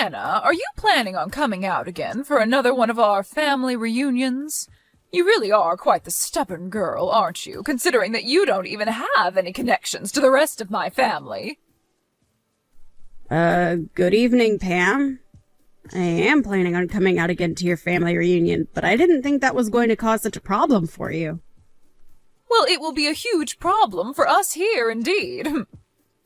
Hannah, are you planning on coming out again for another one of our family reunions? You really are quite the stubborn girl, aren't you, considering that you don't even have any connections to the rest of my family? Good evening, Pam. I am planning on coming out again to your family reunion, but I didn't think that was going to cause such a problem for you. Well, it will be a huge problem for us here, indeed.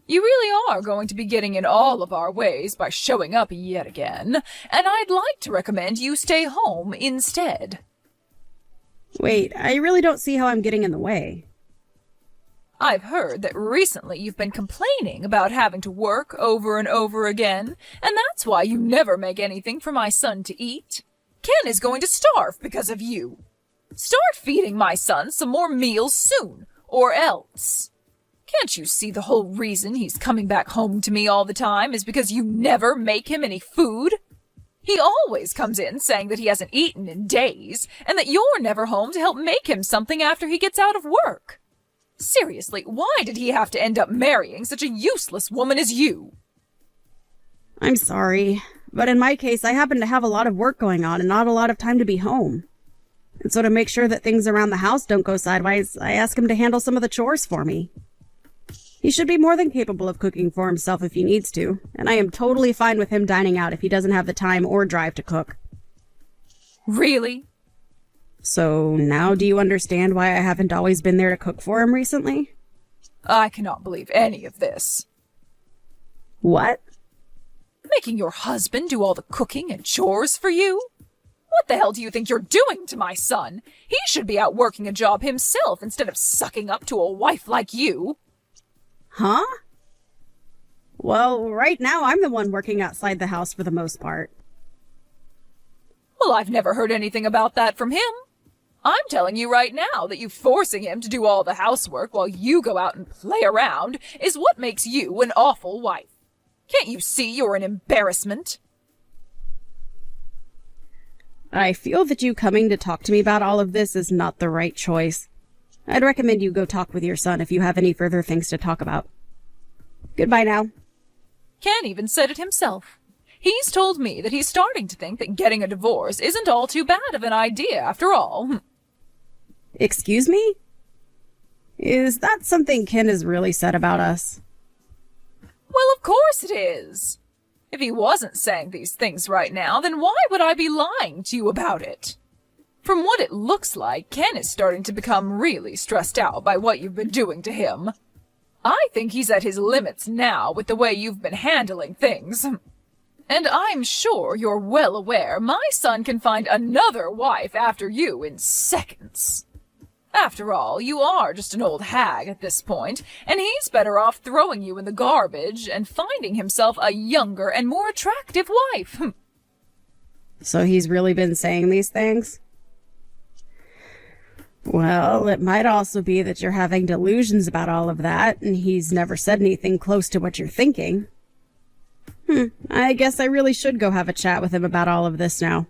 You really are going to be getting in all of our ways by showing up yet again, and I'd like to recommend you stay home instead. Wait, I really don't see how I'm getting in the way. I've heard that recently you've been complaining about having to work over and over again, and that's why you never make anything for my son to eat. Ken is going to starve because of you. Start feeding my son some more meals soon, or else. Can't you see the whole reason he's coming back home to me all the time is because you never make him any food? He always comes in saying that he hasn't eaten in days, and that you're never home to help make him something after he gets out of work. Seriously, why did he have to end up marrying such a useless woman as you? I'm sorry, but in my case, I happen to have a lot of work going on and not a lot of time to be home. And so to make sure that things around the house don't go sideways, I ask him to handle some of the chores for me. He should be more than capable of cooking for himself if he needs to, and I am totally fine with him dining out if he doesn't have the time or drive to cook. Really? So now do you understand why I haven't always been there to cook for him recently? I cannot believe any of this. What? Making your husband do all the cooking and chores for you? What the hell do you think you're doing to my son? He should be out working a job himself instead of sucking up to a wife like you. Huh? Well, right now I'm the one working outside the house for the most part. Well, I've never heard anything about that from him. I'm telling you right now that you forcing him to do all the housework while you go out and play around is what makes you an awful wife. Can't you see you're an embarrassment? I feel that you coming to talk to me about all of this is not the right choice. I'd recommend you go talk with your son if you have any further things to talk about. Goodbye now. Ken even said it himself. He's told me that he's starting to think that getting a divorce isn't all too bad of an idea after all. Excuse me? Is that something Ken has really said about us? Well, of course it is. If he wasn't saying these things right now, then why would I be lying to you about it? From what it looks like, Ken is starting to become really stressed out by what you've been doing to him. I think he's at his limits now with the way you've been handling things. And I'm sure you're well aware my son can find another wife after you in seconds. After all, you are just an old hag at this point, and he's better off throwing you in the garbage and finding himself a younger and more attractive wife. So he's really been saying these things? Well, it might also be that you're having delusions about all of that, and he's never said anything close to what you're thinking. I guess I really should go have a chat with him about all of this now.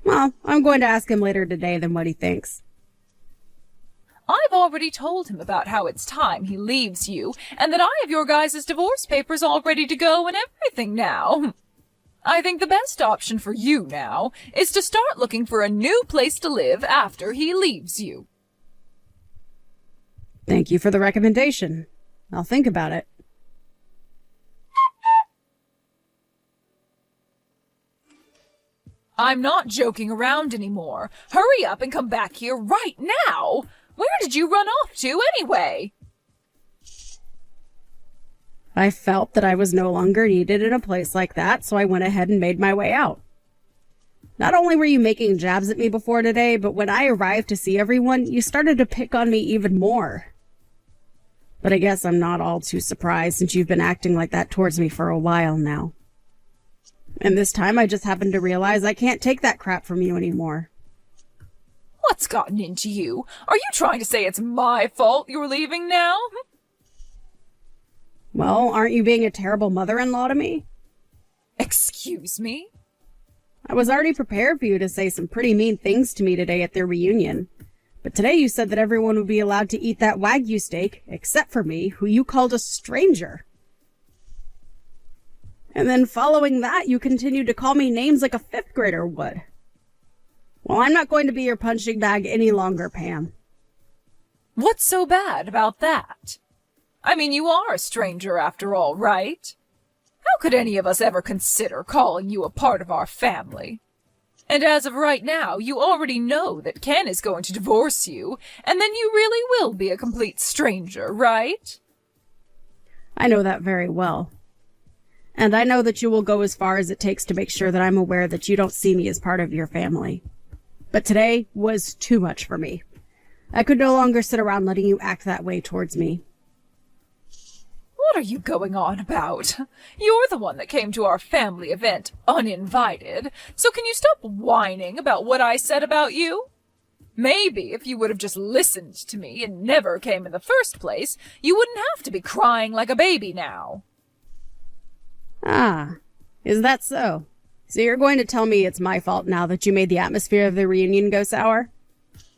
Well, I'm going to ask him later today then what he thinks. I've already told him about how it's time he leaves you, and that I have your guys' divorce papers all ready to go and everything now. I think the best option for you now is to start looking for a new place to live after he leaves you. Thank you for the recommendation. I'll think about it. I'm not joking around anymore. Hurry up and come back here right now! Where did you run off to anyway? I felt that I was no longer needed in a place like that, so I went ahead and made my way out. Not only were you making jabs at me before today, but when I arrived to see everyone, you started to pick on me even more. But I guess I'm not all too surprised since you've been acting like that towards me for a while now. And this time I just happened to realize I can't take that crap from you anymore. What's gotten into you? Are you trying to say it's my fault you're leaving now? Well, aren't you being a terrible mother-in-law to me? Excuse me? I was already prepared for you to say some pretty mean things to me today at their reunion. But today you said that everyone would be allowed to eat that Wagyu steak, except for me, who you called a stranger. And then following that, you continued to call me names like a fifth grader would. Well, I'm not going to be your punching bag any longer, Pam. What's so bad about that? I mean, you are a stranger after all, right? How could any of us ever consider calling you a part of our family? And as of right now, you already know that Ken is going to divorce you, and then you really will be a complete stranger, right? I know that very well. And I know that you will go as far as it takes to make sure that I'm aware that you don't see me as part of your family. But today was too much for me. I could no longer sit around letting you act that way towards me. What are you going on about? You're the one that came to our family event uninvited, so can you stop whining about what I said about you? Maybe if you would have just listened to me and never came in the first place, you wouldn't have to be crying like a baby now. Ah, is that so? So you're going to tell me it's my fault now that you made the atmosphere of the reunion go sour?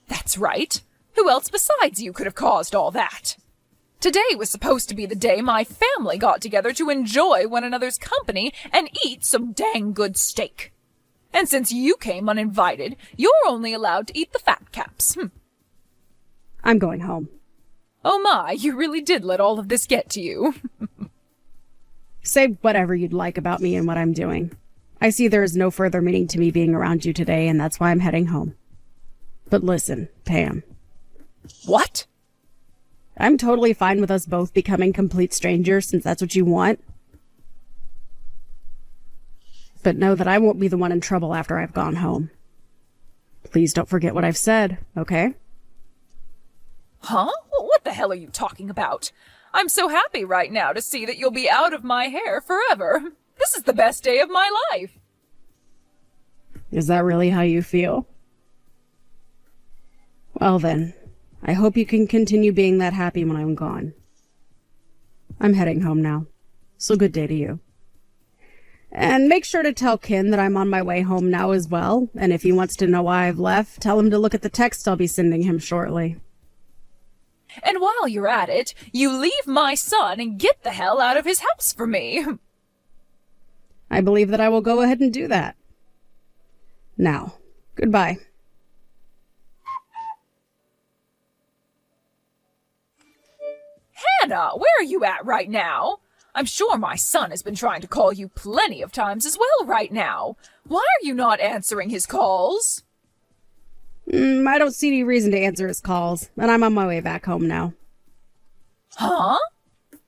That's right. Who else besides you could have caused all that? Today was supposed to be the day my family got together to enjoy one another's company and eat some dang good steak. And since you came uninvited, you're only allowed to eat the fat caps. I'm going home. Oh my, you really did let all of this get to you. Say whatever you'd like about me and what I'm doing. I see there is no further meaning to me being around you today, and that's why I'm heading home. But listen, Pam. What? I'm totally fine with us both becoming complete strangers since that's what you want. But know that I won't be the one in trouble after I've gone home. Please don't forget what I've said, okay? Huh? What the hell are you talking about? I'm so happy right now to see that you'll be out of my hair forever. This is the best day of my life. Is that really how you feel? Well then, I hope you can continue being that happy when I'm gone. I'm heading home now, so good day to you. And make sure to tell Ken that I'm on my way home now as well, and if he wants to know why I've left, tell him to look at the text I'll be sending him shortly. And while you're at it, you leave my son and get the hell out of his house for me. I believe that I will go ahead and do that. Now, goodbye. Hannah, where are you at right now? I'm sure my son has been trying to call you plenty of times as well right now. Why are you not answering his calls? I don't see any reason to answer his calls, and I'm on my way back home now. Huh?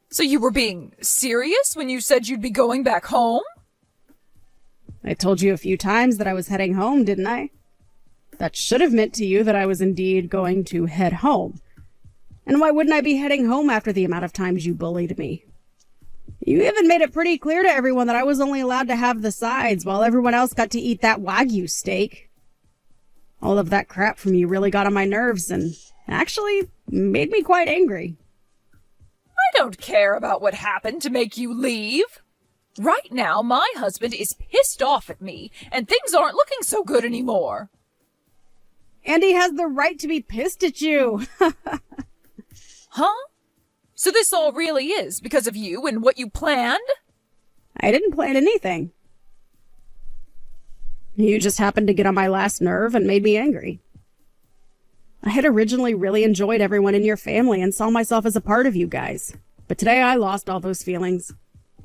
So you were being serious when you said you'd be going back home? I told you a few times that I was heading home, didn't I? That should have meant to you that I was indeed going to head home. And why wouldn't I be heading home after the amount of times you bullied me? You even made it pretty clear to everyone that I was only allowed to have the sides while everyone else got to eat that Wagyu steak. All of that crap from you really got on my nerves and actually made me quite angry. I don't care about what happened to make you leave. Right now, my husband is pissed off at me, and things aren't looking so good anymore. And he has the right to be pissed at you. Huh? So this all really is because of you and what you planned? I didn't plan anything. You just happened to get on my last nerve and made me angry. I had originally really enjoyed everyone in your family and saw myself as a part of you guys. But today I lost all those feelings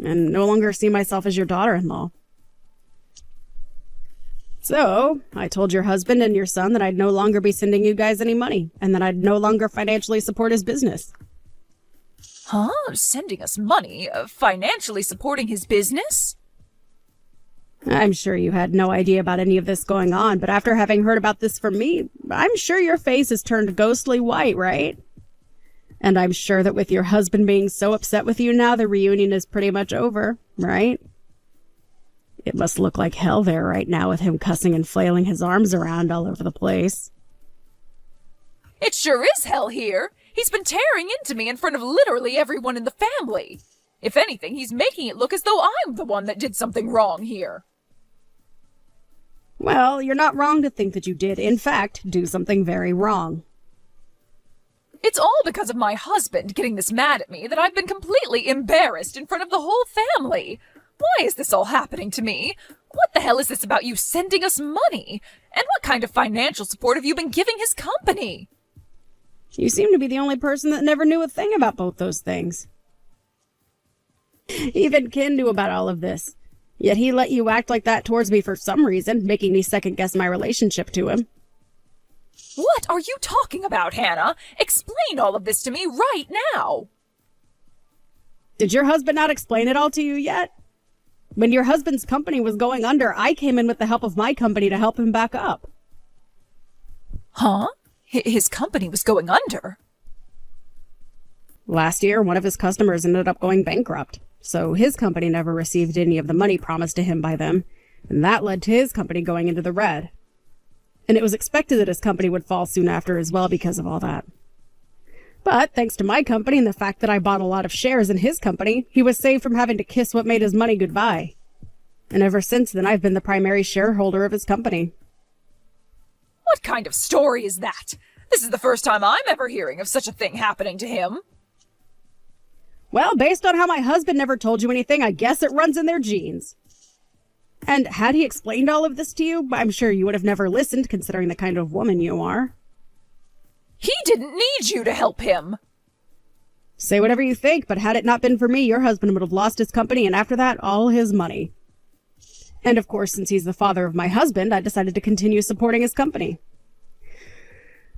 and no longer see myself as your daughter-in-law. So, I told your husband and your son that I'd no longer be sending you guys any money and that I'd no longer financially support his business. Huh? Sending us money? Financially supporting his business? I'm sure you had no idea about any of this going on, but after having heard about this from me, I'm sure your face has turned ghostly white, right? And I'm sure that with your husband being so upset with you now, the reunion is pretty much over, right? It must look like hell there right now with him cussing and flailing his arms around all over the place. It sure is hell here. He's been tearing into me in front of literally everyone in the family. If anything, he's making it look as though I'm the one that did something wrong here. Well, you're not wrong to think that you did, in fact, do something very wrong. It's all because of my husband getting this mad at me that I've been completely embarrassed in front of the whole family. Why is this all happening to me? What the hell is this about you sending us money? And what kind of financial support have you been giving his company? You seem to be the only person that never knew a thing about both those things. Even Ken knew about all of this. Yet he let you act like that towards me for some reason, making me second-guess my relationship to him. What are you talking about, Hannah? Explain all of this to me right now. Did your husband not explain it all to you yet? When your husband's company was going under, I came in with the help of my company to help him back up. Huh? His company was going under? Last year, one of his customers ended up going bankrupt, so his company never received any of the money promised to him by them, and that led to his company going into the red. And it was expected that his company would fall soon after as well because of all that. But thanks to my company and the fact that I bought a lot of shares in his company, he was saved from having to kiss what made his money goodbye. And ever since then, I've been the primary shareholder of his company. What kind of story is that? This is the first time I'm ever hearing of such a thing happening to him. Well, based on how my husband never told you anything, I guess it runs in their genes. And had he explained all of this to you, I'm sure you would have never listened, considering the kind of woman you are. He didn't need you to help him. Say whatever you think, but had it not been for me, your husband would have lost his company and after that, all his money. And of course, since he's the father of my husband, I decided to continue supporting his company.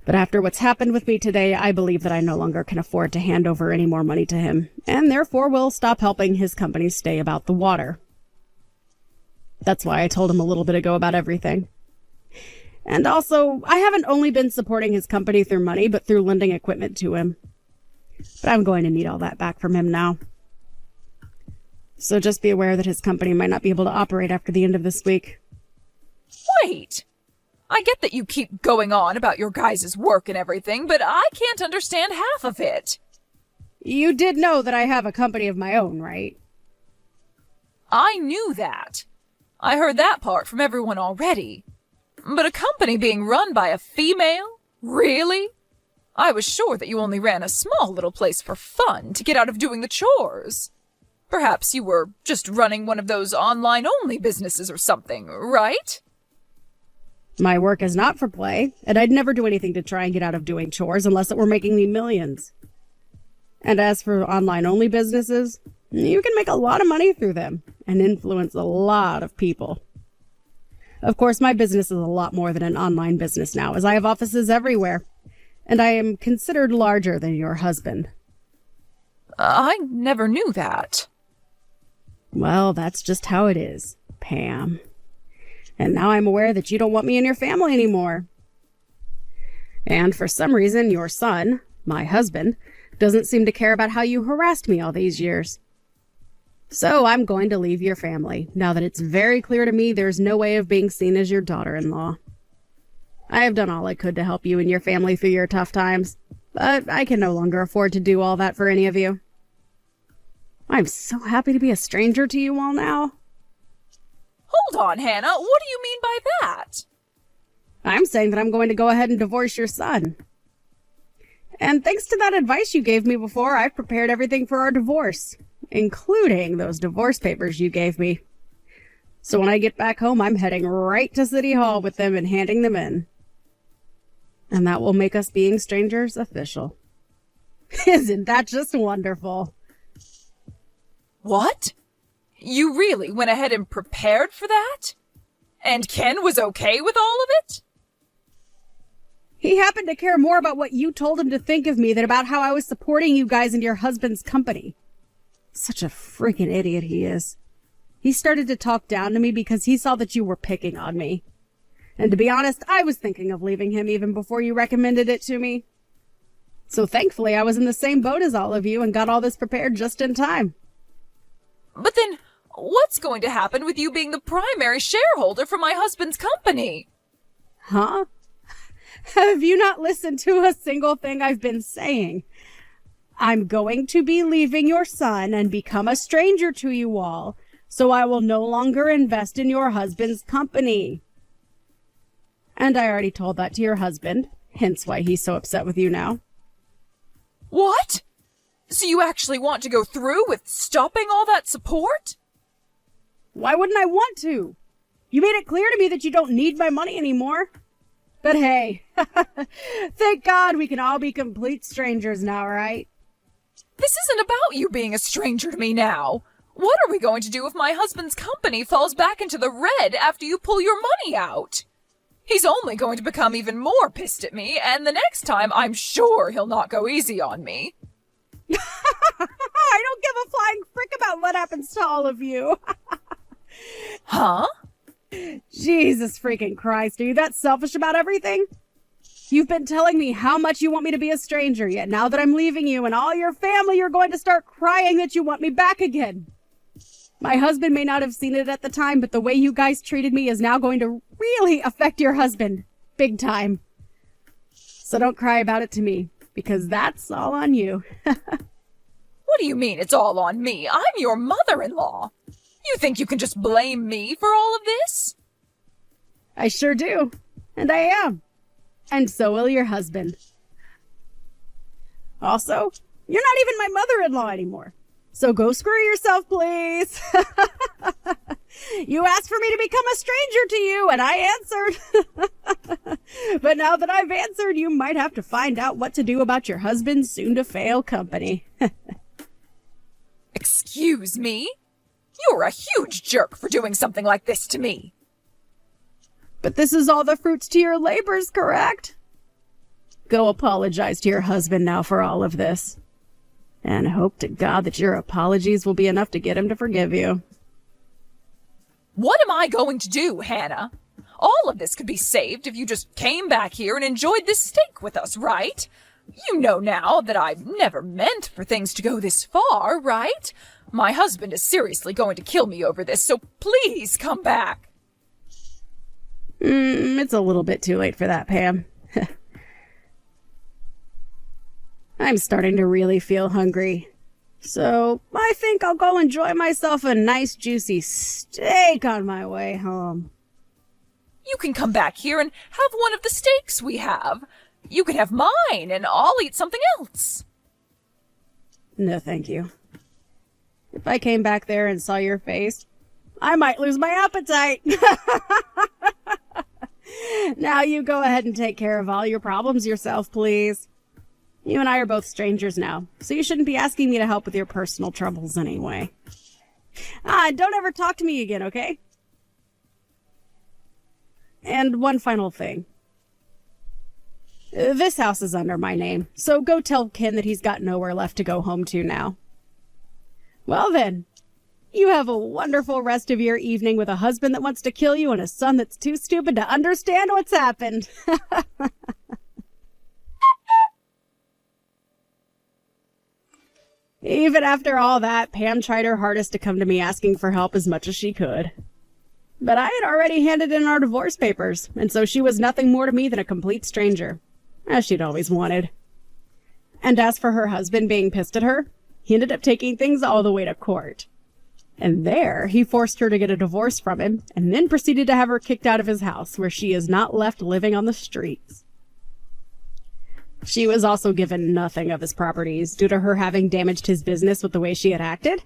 But after what's happened with me today, I believe that I no longer can afford to hand over any more money to him, and therefore will stop helping his company stay about the water. That's why I told him a little bit ago about everything. And also, I haven't only been supporting his company through money, but through lending equipment to him. But I'm going to need all that back from him now. So just be aware that his company might not be able to operate after the end of this week. Wait! I get that you keep going on about your guys' work and everything, but I can't understand half of it. You did know that I have a company of my own, right? I knew that. I heard that part from everyone already. But a company being run by a female? Really? I was sure that you only ran a small little place for fun to get out of doing the chores. Perhaps you were just running one of those online-only businesses or something, right? My work is not for play, and I'd never do anything to try and get out of doing chores unless it were making me millions. And as for online-only businesses, you can make a lot of money through them and influence a lot of people. Of course, my business is a lot more than an online business now, as I have offices everywhere, and I am considered larger than your husband. I never knew that. Well, that's just how it is, Pam. And now I'm aware that you don't want me in your family anymore. And for some reason, your son, my husband, doesn't seem to care about how you harassed me all these years. So I'm going to leave your family, now that it's very clear to me there's no way of being seen as your daughter-in-law. I have done all I could to help you and your family through your tough times, but I can no longer afford to do all that for any of you. I'm so happy to be a stranger to you all now. Hold on, Hannah. What do you mean by that? I'm saying that I'm going to go ahead and divorce your son. And thanks to that advice you gave me before, I've prepared everything for our divorce, including those divorce papers you gave me. So when I get back home, I'm heading right to City Hall with them and handing them in. And that will make us being strangers official. Isn't that just wonderful? What? You really went ahead and prepared for that? And Ken was okay with all of it? He happened to care more about what you told him to think of me than about how I was supporting you guys and your husband's company. Such a freaking idiot he is. He started to talk down to me because he saw that you were picking on me. And to be honest, I was thinking of leaving him even before you recommended it to me. So thankfully, I was in the same boat as all of you and got all this prepared just in time. But then, what's going to happen with you being the primary shareholder for my husband's company? Huh? Have you not listened to a single thing I've been saying? I'm going to be leaving your son and become a stranger to you all, so I will no longer invest in your husband's company. And I already told that to your husband, hence why he's so upset with you now. What? So you actually want to go through with stopping all that support? Why wouldn't I want to? You made it clear to me that you don't need my money anymore. But hey, thank God we can all be complete strangers now, right? This isn't about you being a stranger to me now. What are we going to do if my husband's company falls back into the red after you pull your money out? He's only going to become even more pissed at me, and the next time I'm sure he'll not go easy on me. I don't give a flying frick about what happens to all of you. Huh? Jesus freaking Christ, are you that selfish about everything? You've been telling me how much you want me to be a stranger, yet now that I'm leaving you and all your family, you're going to start crying that you want me back again. My husband may not have seen it at the time, but the way you guys treated me is now going to really affect your husband. Big time. So don't cry about it to me, because that's all on you. What do you mean it's all on me? I'm your mother-in-law. You think you can just blame me for all of this? I sure do. And I am. And so will your husband. Also, you're not even my mother-in-law anymore. So go screw yourself, please. You asked for me to become a stranger to you, and I answered. But now that I've answered, you might have to find out what to do about your husband's soon-to-fail company. Excuse me? You're a huge jerk for doing something like this to me. But this is all the fruits to your labors, correct? Go apologize to your husband now for all of this. And hope to God that your apologies will be enough to get him to forgive you. What am I going to do, Hannah? All of this could be saved if you just came back here and enjoyed this steak with us, right? You know now that I've never meant for things to go this far, right? My husband is seriously going to kill me over this, so please come back. It's a little bit too late for that, Pam. I'm starting to really feel hungry. So I think I'll go enjoy myself a nice juicy steak on my way home. You can come back here and have one of the steaks we have. You can have mine, and I'll eat something else. No, thank you. If I came back there and saw your face, I might lose my appetite. Now you go ahead and take care of all your problems yourself, please. You and I are both strangers now, so you shouldn't be asking me to help with your personal troubles anyway. Don't ever talk to me again, okay? And one final thing. This house is under my name, so go tell Ken that he's got nowhere left to go home to now. Well then, you have a wonderful rest of your evening with a husband that wants to kill you and a son that's too stupid to understand what's happened. Even after all that, Pam tried her hardest to come to me asking for help as much as she could. But I had already handed in our divorce papers, and so she was nothing more to me than a complete stranger, as she'd always wanted. And as for her husband being pissed at her, he ended up taking things all the way to court. And there, he forced her to get a divorce from him, and then proceeded to have her kicked out of his house, where she is not left living on the streets. She was also given nothing of his properties due to her having damaged his business with the way she had acted,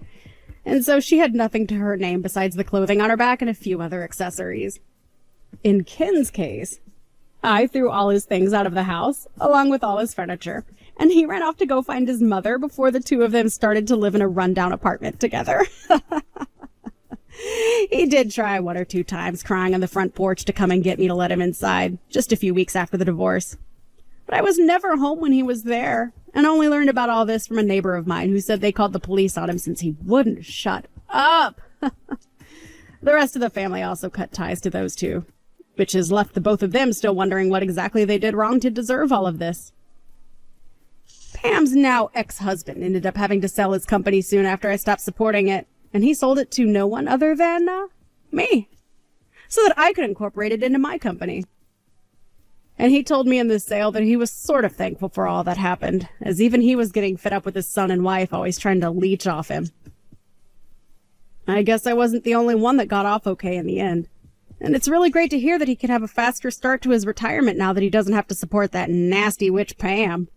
and so she had nothing to her name besides the clothing on her back and a few other accessories. In Ken's case, I threw all his things out of the house, along with all his furniture, and he ran off to go find his mother before the two of them started to live in a rundown apartment together. He did try one or two times, crying on the front porch to come and get me to let him inside, just a few weeks after the divorce. But I was never home when he was there, and only learned about all this from a neighbor of mine who said they called the police on him since he wouldn't shut up. The rest of the family also cut ties to those two, which has left the both of them still wondering what exactly they did wrong to deserve all of this. Pam's now ex-husband ended up having to sell his company soon after I stopped supporting it, and he sold it to no one other than, me, so that I could incorporate it into my company. And he told me in this sale that he was sort of thankful for all that happened, as even he was getting fed up with his son and wife always trying to leech off him. I guess I wasn't the only one that got off okay in the end. And it's really great to hear that he can have a faster start to his retirement now that he doesn't have to support that nasty witch Pam.